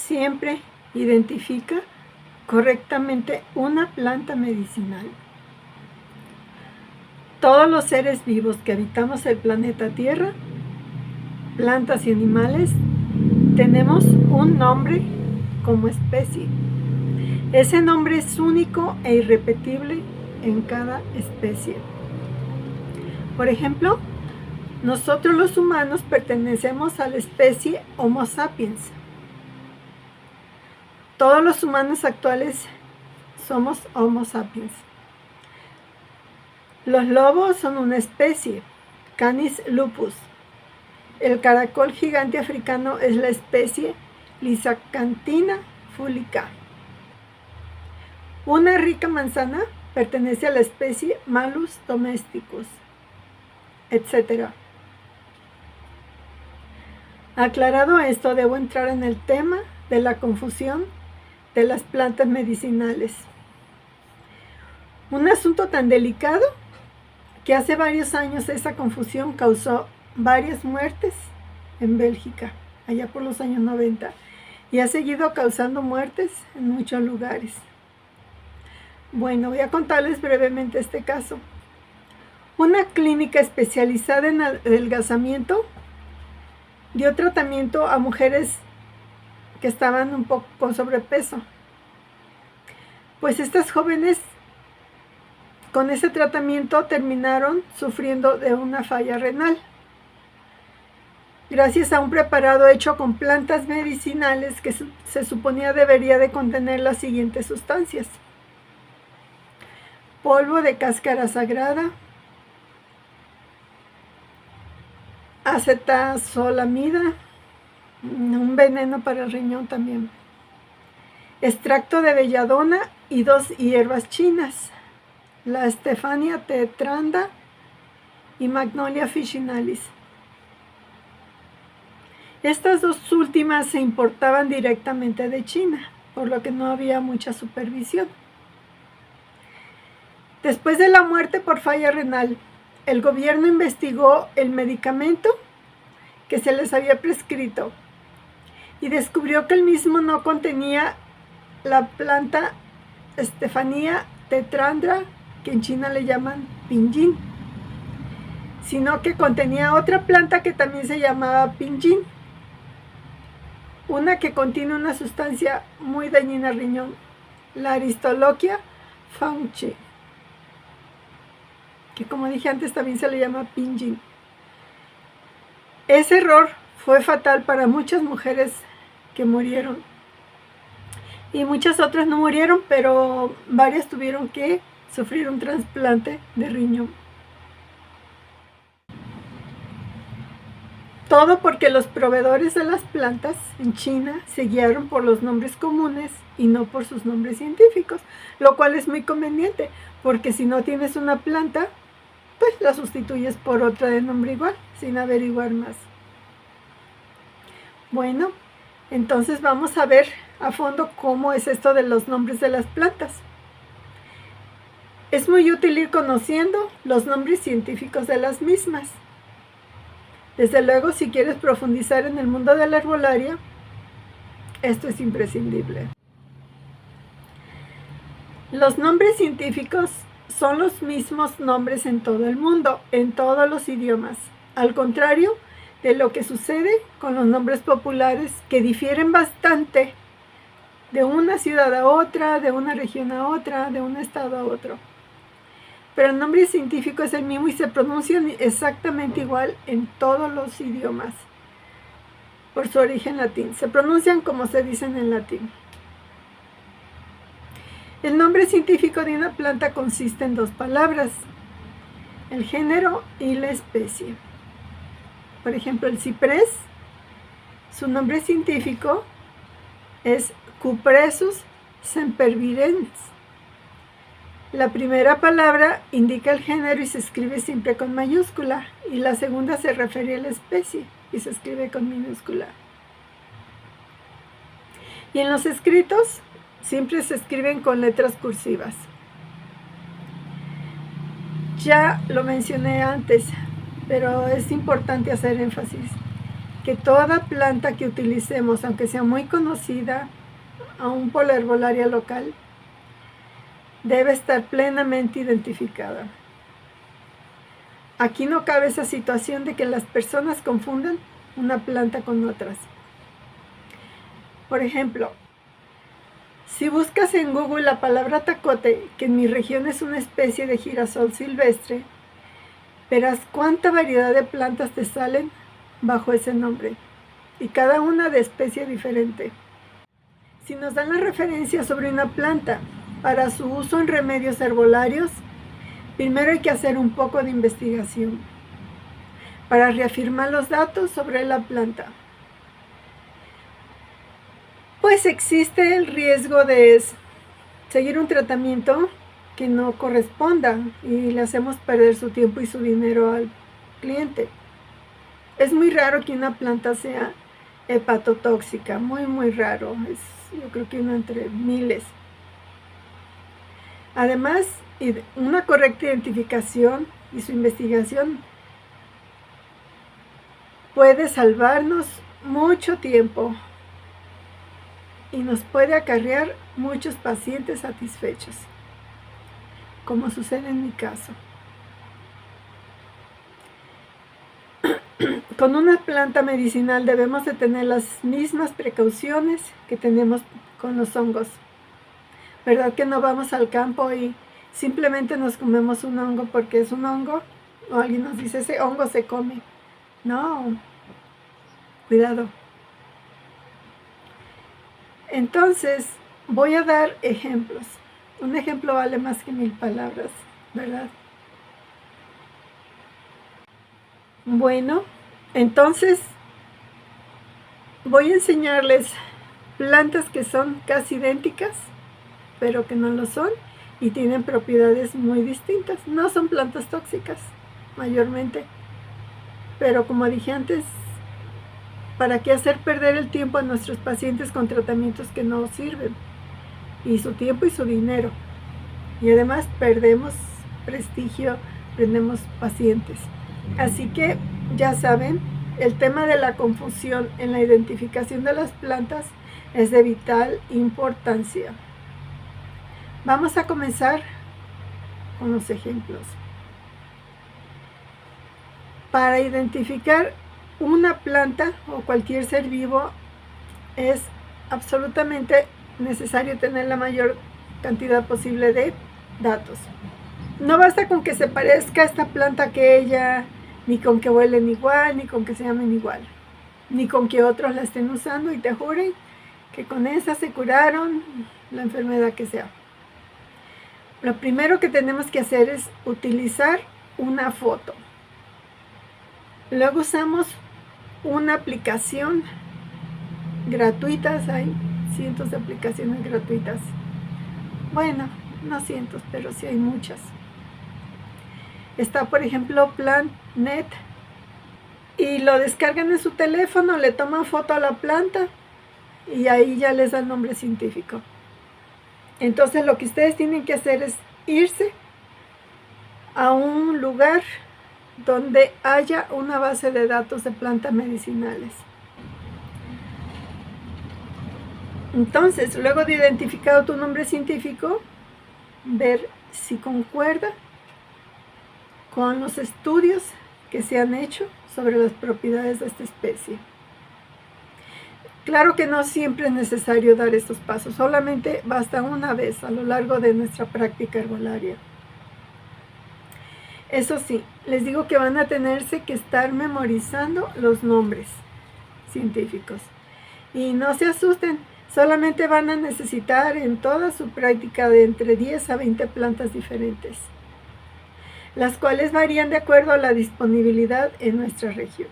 siempre identifica correctamente una planta medicinal. Todos los seres vivos que habitamos el planeta Tierra, plantas y animales, tenemos un nombre como especie. Ese nombre es único e irrepetible en cada especie. Por ejemplo, nosotros los humanos pertenecemos a la especie Homo sapiens. Todos los humanos actuales somos Homo sapiens. Los lobos son una especie, Canis lupus. El caracol gigante africano es la especie Lysacanthina fulica. Una rica manzana pertenece a la especie Malus domesticus, etc. Aclarado esto, debo entrar en el tema de la confusión de las plantas medicinales. Un asunto tan delicado que hace varios años esa confusión causó varias muertes en Bélgica, allá por los años 90, y ha seguido causando muertes en muchos lugares. Bueno, voy a contarles brevemente este caso. Una clínica especializada en adelgazamiento dio tratamiento a mujeres que estaban un poco con sobrepeso. Pues estas jóvenes con ese tratamiento terminaron sufriendo de una falla renal, gracias a un preparado hecho con plantas medicinales que se suponía debería de contener las siguientes sustancias: polvo de cáscara sagrada, acetazolamida, un veneno para el riñón también, extracto de belladona y 2 hierbas chinas, la Stefania tetranda y Magnolia officinalis. Estas dos últimas se importaban directamente de China, por lo que no había mucha supervisión. Después de la muerte por falla renal, el gobierno investigó el medicamento que se les había prescrito y descubrió que el mismo no contenía la planta Stefania tetrandra, que en China le llaman pinyin, sino que contenía otra planta que también se llamaba pinyin, una que contiene una sustancia muy dañina al riñón, la Aristolochia fauci, que como dije antes también se le llama pinyin. Ese error fue fatal para muchas mujeres que murieron, y muchas otras no murieron, pero varias tuvieron que sufrir un trasplante de riñón. Todo porque los proveedores de las plantas en China se guiaron por los nombres comunes y no por sus nombres científicos, lo cual es muy conveniente, porque si no tienes una planta, pues la sustituyes por otra de nombre igual, sin averiguar más. Bueno, entonces vamos a ver a fondo cómo es esto de los nombres de las plantas. Es muy útil ir conociendo los nombres científicos de las mismas. Desde luego, si quieres profundizar en el mundo de la herbolaria, esto es imprescindible. Los nombres científicos son los mismos nombres en todo el mundo, en todos los idiomas, al contrario de lo que sucede con los nombres populares, que difieren bastante de una ciudad a otra, de una región a otra, de un estado a otro. Pero el nombre científico es el mismo y se pronuncia exactamente igual en todos los idiomas, por su origen latín. Se pronuncian como se dicen en latín. El nombre científico de una planta consiste en 2 palabras: el género y la especie. Por ejemplo, el ciprés, su nombre científico es Cupressus sempervirens. La primera palabra indica el género y se escribe siempre con mayúscula, y la segunda se refiere a la especie y se escribe con minúscula. Y en los escritos siempre se escriben con letras cursivas. Ya lo mencioné antes, pero es importante hacer énfasis. que toda planta que utilicemos, aunque sea muy conocida, aún por la herbolaria local, debe estar plenamente identificada. Aquí no cabe esa situación de que las personas confundan una planta con otras. Por ejemplo, si buscas en Google la palabra tacote, que en mi región es una especie de girasol silvestre, verás cuánta variedad de plantas te salen bajo ese nombre, y cada una de especie diferente. Si nos dan la referencia sobre una planta para su uso en remedios herbolarios, primero hay que hacer un poco de investigación para reafirmar los datos sobre la planta. Pues existe el riesgo de seguir un tratamiento que no corresponda y le hacemos perder su tiempo y su dinero al cliente. Es muy raro que una planta sea hepatotóxica, muy raro, yo creo que uno entre miles. Además, una correcta identificación y su investigación puede salvarnos mucho tiempo y nos puede acarrear muchos pacientes satisfechos, como sucede en mi caso. Con una planta medicinal debemos de tener las mismas precauciones que tenemos con los hongos. ¿Verdad que no vamos al campo y simplemente nos comemos un hongo porque es un hongo? O alguien nos dice, ese hongo se come. No, cuidado. Entonces, voy a dar ejemplos. Un ejemplo vale más que 1000 palabras, ¿verdad? Bueno, entonces voy a enseñarles plantas que son casi idénticas, pero que no lo son y tienen propiedades muy distintas. No son plantas tóxicas, mayormente. Pero como dije antes, ¿para qué hacer perder el tiempo a nuestros pacientes con tratamientos que no sirven? Y su tiempo y su dinero. Y además perdemos prestigio, perdemos pacientes. Así que ya saben, el tema de la confusión en la identificación de las plantas es de vital importancia. Vamos a comenzar con los ejemplos. Para identificar una planta o cualquier ser vivo es absolutamente necesario tener la mayor cantidad posible de datos. No basta con que se parezca esta planta a aquella, ni con que huelen igual, ni con que se llamen igual, ni con que otros la estén usando y te juren que con esa se curaron la enfermedad que sea. Lo primero que tenemos que hacer es utilizar una foto. Luego usamos una aplicación gratuita, hay cientos de aplicaciones gratuitas. Bueno, no cientos, pero sí hay muchas. Está, por ejemplo, PlantNet, y lo descargan en su teléfono, le toman foto a la planta y ahí ya les da el nombre científico. Entonces lo que ustedes tienen que hacer es irse a un lugar donde haya una base de datos de plantas medicinales. Entonces, luego de identificado tu nombre científico, ver si concuerda con los estudios que se han hecho sobre las propiedades de esta especie. Claro que no siempre es necesario dar estos pasos, solamente basta una vez a lo largo de nuestra práctica herbolaria. Eso sí, les digo que van a tenerse que estar memorizando los nombres científicos. Y no se asusten, solamente van a necesitar en toda su práctica de entre 10 a 20 plantas diferentes, las cuales varían de acuerdo a la disponibilidad en nuestra región.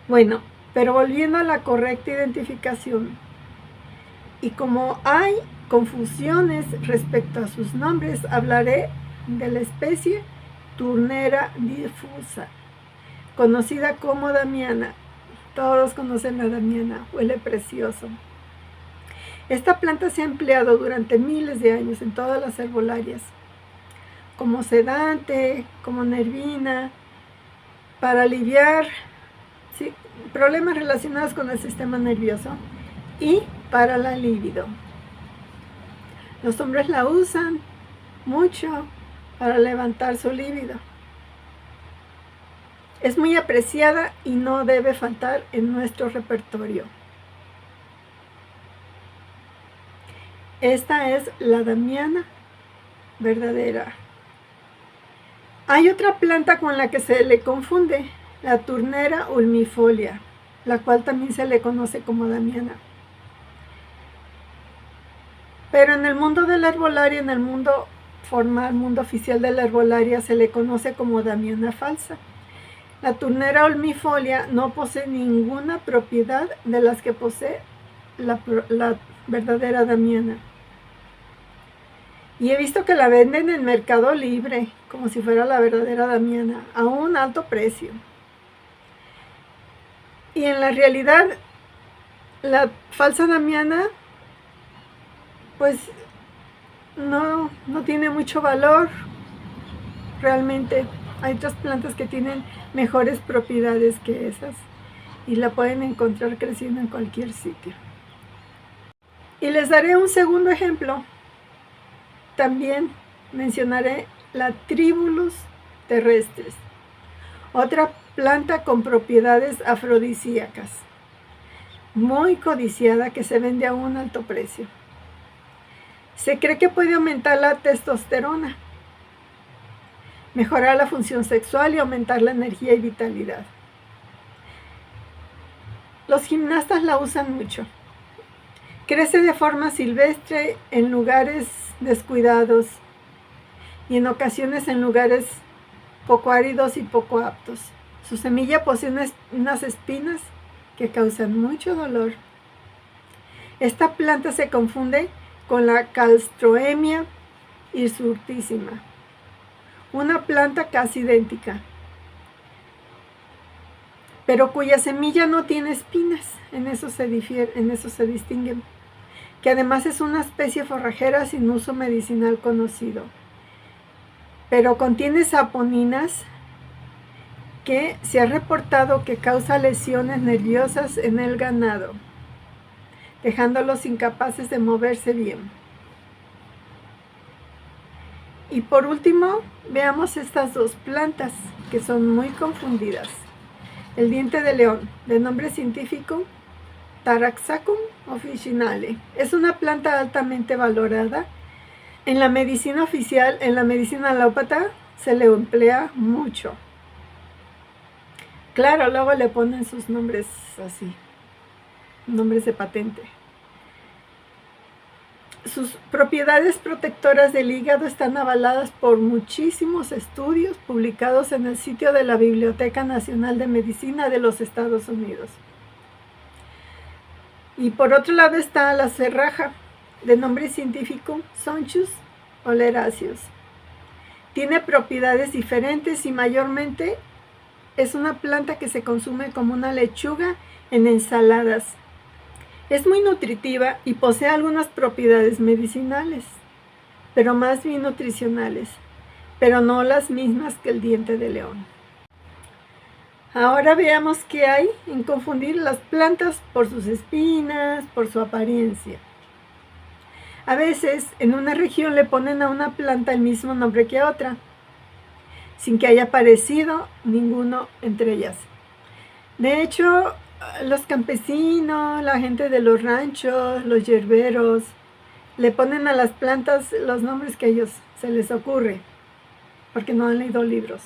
Bueno, pero volviendo a la correcta identificación, y como hay confusiones respecto a sus nombres, hablaré de la especie Turnera difusa, conocida como damiana. Todos conocen la damiana, huele precioso. Esta planta se ha empleado durante miles de años en todas las herbolarias, como sedante, como nervina, para aliviar problemas relacionados con el sistema nervioso y para la libido. Los hombres la usan mucho para levantar su libido. Es muy apreciada y no debe faltar en nuestro repertorio. Esta es la damiana verdadera. Hay otra planta con la que se le confunde, la turnera ulmifolia, la cual también se le conoce como damiana. Pero en el mundo de la herbolaria, en el mundo formal, mundo oficial de la herbolaria, se le conoce como damiana falsa. La turnera ulmifolia no posee ninguna propiedad de las que posee la verdadera damiana. Y he visto que la venden en Mercado Libre, como si fuera la verdadera damiana, a un alto precio. Y en la realidad, la falsa damiana, pues, no tiene mucho valor. Realmente hay otras plantas que tienen mejores propiedades que esas. Y la pueden encontrar creciendo en cualquier sitio. Y les daré un segundo ejemplo. También mencionaré la Tribulus terrestris, otra planta con propiedades afrodisíacas, muy codiciada, que se vende a un alto precio. Se cree que puede aumentar la testosterona, mejorar la función sexual y aumentar la energía y vitalidad. Los gimnastas la usan mucho. Crece de forma silvestre en lugares descuidados y en ocasiones en lugares poco áridos y poco aptos. Su semilla posee unas espinas que causan mucho dolor. Esta planta se confunde con la Calstroemia hirsutísima, una planta casi idéntica, pero cuya semilla no tiene espinas. En eso se distinguen. Que además es una especie forrajera sin uso medicinal conocido, pero contiene saponinas que se ha reportado que causa lesiones nerviosas en el ganado, dejándolos incapaces de moverse bien. Y por último, veamos estas dos plantas que son muy confundidas. El diente de león, de nombre científico Taraxacum officinale, es una planta altamente valorada. En la medicina oficial, en la medicina alópata, se le emplea mucho. Claro, luego le ponen sus nombres así, nombres de patente. Sus propiedades protectoras del hígado están avaladas por muchísimos estudios publicados en el sitio de la Biblioteca Nacional de Medicina de los Estados Unidos. Y por otro lado está la cerraja, de nombre científico Sonchus oleraceus. Tiene propiedades diferentes y mayormente es una planta que se consume como una lechuga en ensaladas. Es muy nutritiva y posee algunas propiedades medicinales, pero más bien nutricionales, pero no las mismas que el diente de león. Ahora veamos qué hay en confundir las plantas por sus espinas, por su apariencia. A veces en una región le ponen a una planta el mismo nombre que a otra, sin que haya aparecido ninguno entre ellas. De hecho, los campesinos, la gente de los ranchos, los yerberos, le ponen a las plantas los nombres que a ellos se les ocurre, porque no han leído libros.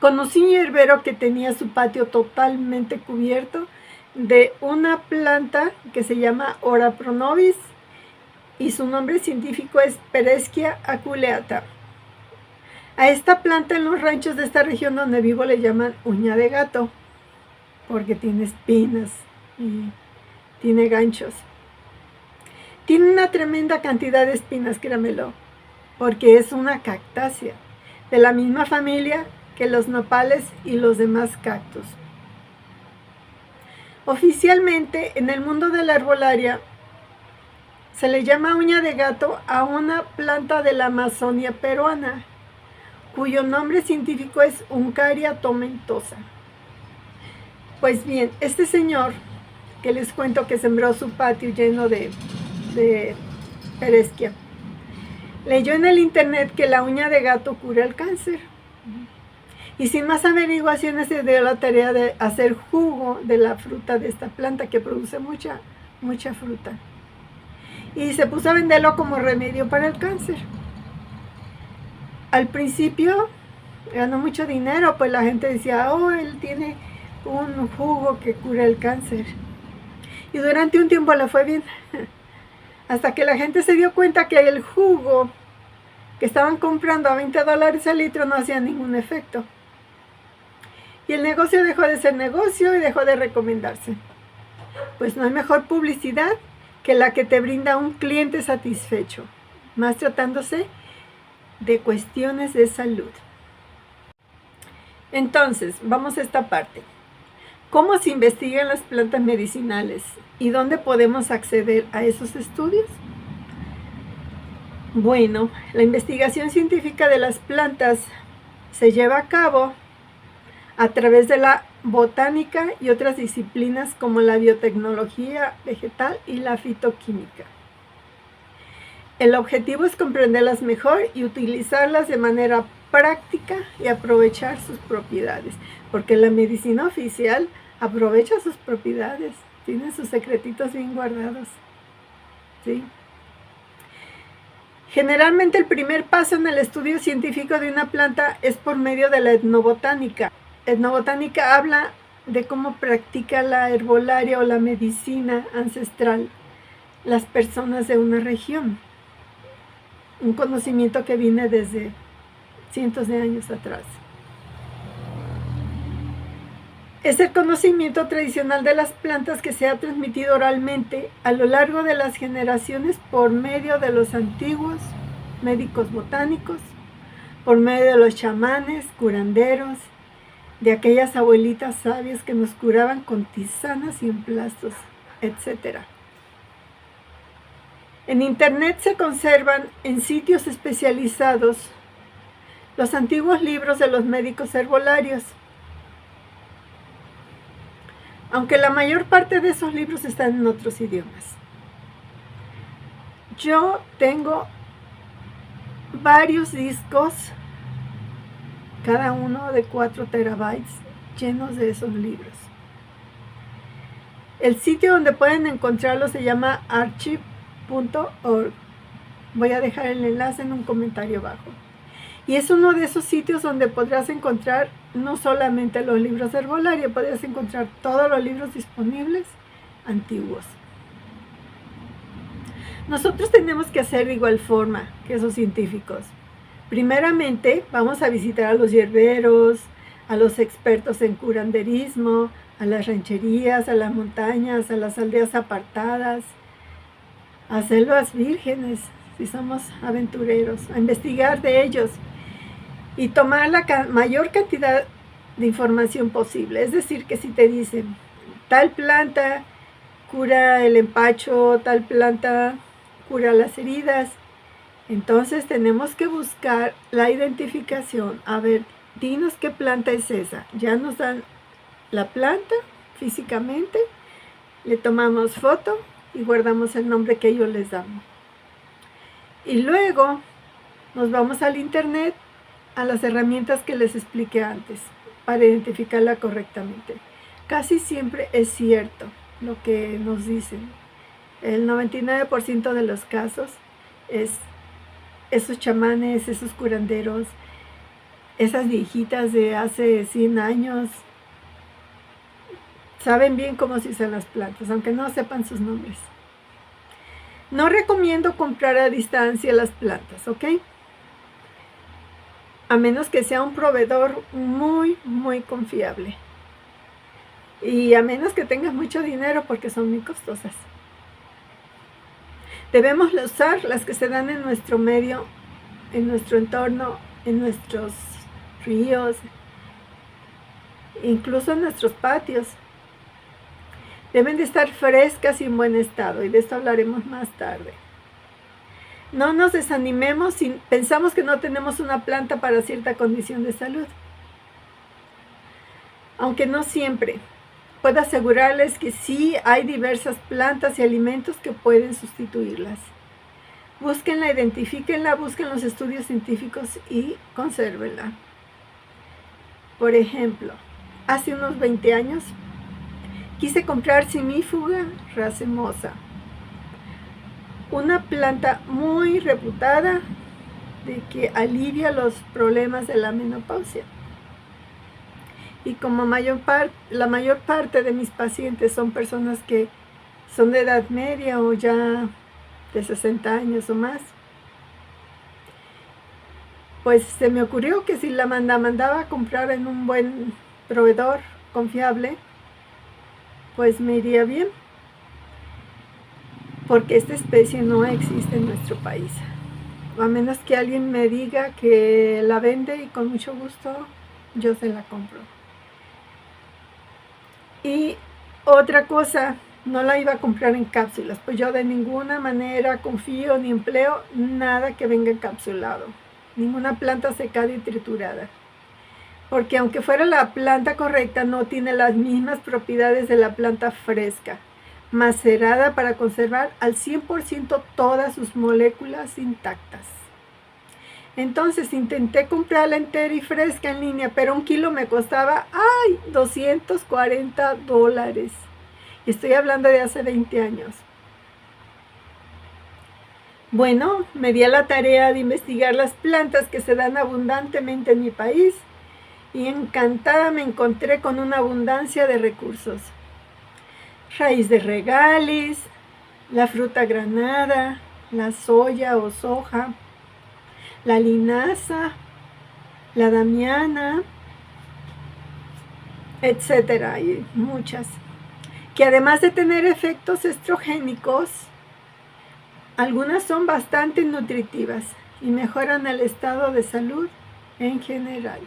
Conocí un yerbero que tenía su patio totalmente cubierto de una planta que se llama Ora pronovis y su nombre científico es Pereschia aculeata. A esta planta en los ranchos de esta región donde vivo le llaman uña de gato, porque tiene espinas y tiene ganchos. Tiene una tremenda cantidad de espinas, créamelo, porque es una cactácea, de la misma familia que los nopales y los demás cactus. Oficialmente, en el mundo de la herbolaria, se le llama uña de gato a una planta de la Amazonia peruana, cuyo nombre científico es Uncaria tomentosa. Pues bien, este señor, que les cuento que sembró su patio lleno de peresquia, leyó en el internet que la uña de gato cura el cáncer. Y sin más averiguaciones se dio la tarea de hacer jugo de la fruta de esta planta que produce mucha fruta. Y se puso a venderlo como remedio para el cáncer. Al principio ganó mucho dinero, pues la gente decía, oh, él tiene un jugo que cura el cáncer. Y durante un tiempo le fue bien, hasta que la gente se dio cuenta que el jugo que estaban comprando a $20 el litro no hacía ningún efecto. Y el negocio dejó de ser negocio y dejó de recomendarse. Pues no hay mejor publicidad que la que te brinda un cliente satisfecho, más tratándose de cuestiones de salud. Entonces, vamos a esta parte. ¿Cómo se investigan las plantas medicinales y dónde podemos acceder a esos estudios? Bueno, la investigación científica de las plantas se lleva a cabo a través de la botánica y otras disciplinas como la biotecnología vegetal y la fitoquímica. El objetivo es comprenderlas mejor y utilizarlas de manera práctica y aprovechar sus propiedades, porque la medicina oficial aprovecha sus propiedades, tiene sus secretitos bien guardados, ¿sí? Generalmente el primer paso en el estudio científico de una planta es por medio de la etnobotánica. Etnobotánica habla de cómo practica la herbolaria o la medicina ancestral las personas de una región. Un conocimiento que viene desde cientos de años atrás. Es el conocimiento tradicional de las plantas que se ha transmitido oralmente a lo largo de las generaciones por medio de los antiguos médicos botánicos, por medio de los chamanes, curanderos, de aquellas abuelitas sabias que nos curaban con tisanas y emplastos, etc. En internet se conservan en sitios especializados los antiguos libros de los médicos herbolarios, aunque la mayor parte de esos libros están en otros idiomas. Yo tengo varios discos, cada uno de 4 terabytes, llenos de esos libros. El sitio donde pueden encontrarlos se llama archive.org. Voy a dejar el enlace en un comentario abajo. Y es uno de esos sitios donde podrás encontrar no solamente los libros de herbolaria, podrás encontrar todos los libros disponibles antiguos. Nosotros tenemos que hacer de igual forma que esos científicos. Primeramente, vamos a visitar a los hierberos, a los expertos en curanderismo, a las rancherías, a las montañas, a las aldeas apartadas, a selvas vírgenes, si somos aventureros, a investigar de ellos y tomar la mayor cantidad de información posible. Es decir, que si te dicen, tal planta cura el empacho, tal planta cura las heridas, entonces tenemos que buscar la identificación. A ver, dinos qué planta es esa. Ya nos dan la planta físicamente, le tomamos foto y guardamos el nombre que ellos les dan. Y luego nos vamos al internet, a las herramientas que les expliqué antes, para identificarla correctamente. Casi siempre es cierto lo que nos dicen. El 99% de los casos es esos chamanes, esos curanderos, esas viejitas de hace 100 años, saben bien cómo se usan las plantas, aunque no sepan sus nombres. No recomiendo comprar a distancia las plantas, ¿ok? A menos que sea un proveedor muy confiable. Y a menos que tengas mucho dinero, porque son muy costosas. Debemos usar las que se dan en nuestro medio, en nuestro entorno, en nuestros ríos, incluso en nuestros patios. Deben de estar frescas y en buen estado, y de esto hablaremos más tarde. No nos desanimemos si pensamos que no tenemos una planta para cierta condición de salud. Aunque no siempre. Puedo asegurarles que sí hay diversas plantas y alimentos que pueden sustituirlas. Búsquenla, identifíquenla, busquen los estudios científicos y consérvenla. Por ejemplo, hace unos 20 años quise comprar Simífuga racemosa, una planta muy reputada de que alivia los problemas de la menopausia. Y como la mayor parte de mis pacientes son personas que son de edad media o ya de 60 años o más, pues se me ocurrió que si la mandaba a comprar en un buen proveedor confiable, pues me iría bien, porque esta especie no existe en nuestro país, a menos que alguien me diga que la vende, y con mucho gusto yo se la compro. Y otra cosa, no la iba a comprar en cápsulas, pues yo de ninguna manera confío ni empleo nada que venga encapsulado, ninguna planta secada y triturada, porque aunque fuera la planta correcta, no tiene las mismas propiedades de la planta fresca, macerada para conservar al 100% todas sus moléculas intactas. Entonces intenté comprarla entera y fresca en línea, pero 1 kilo me costaba $240. Y estoy hablando de hace 20 años. Bueno, me di a la tarea de investigar las plantas que se dan abundantemente en mi país, y encantada me encontré con una abundancia de recursos. Raíz de regalis, la fruta granada, la soya o soja, la linaza, la damiana, etcétera, y muchas, que además de tener efectos estrogénicos, algunas son bastante nutritivas y mejoran el estado de salud en general.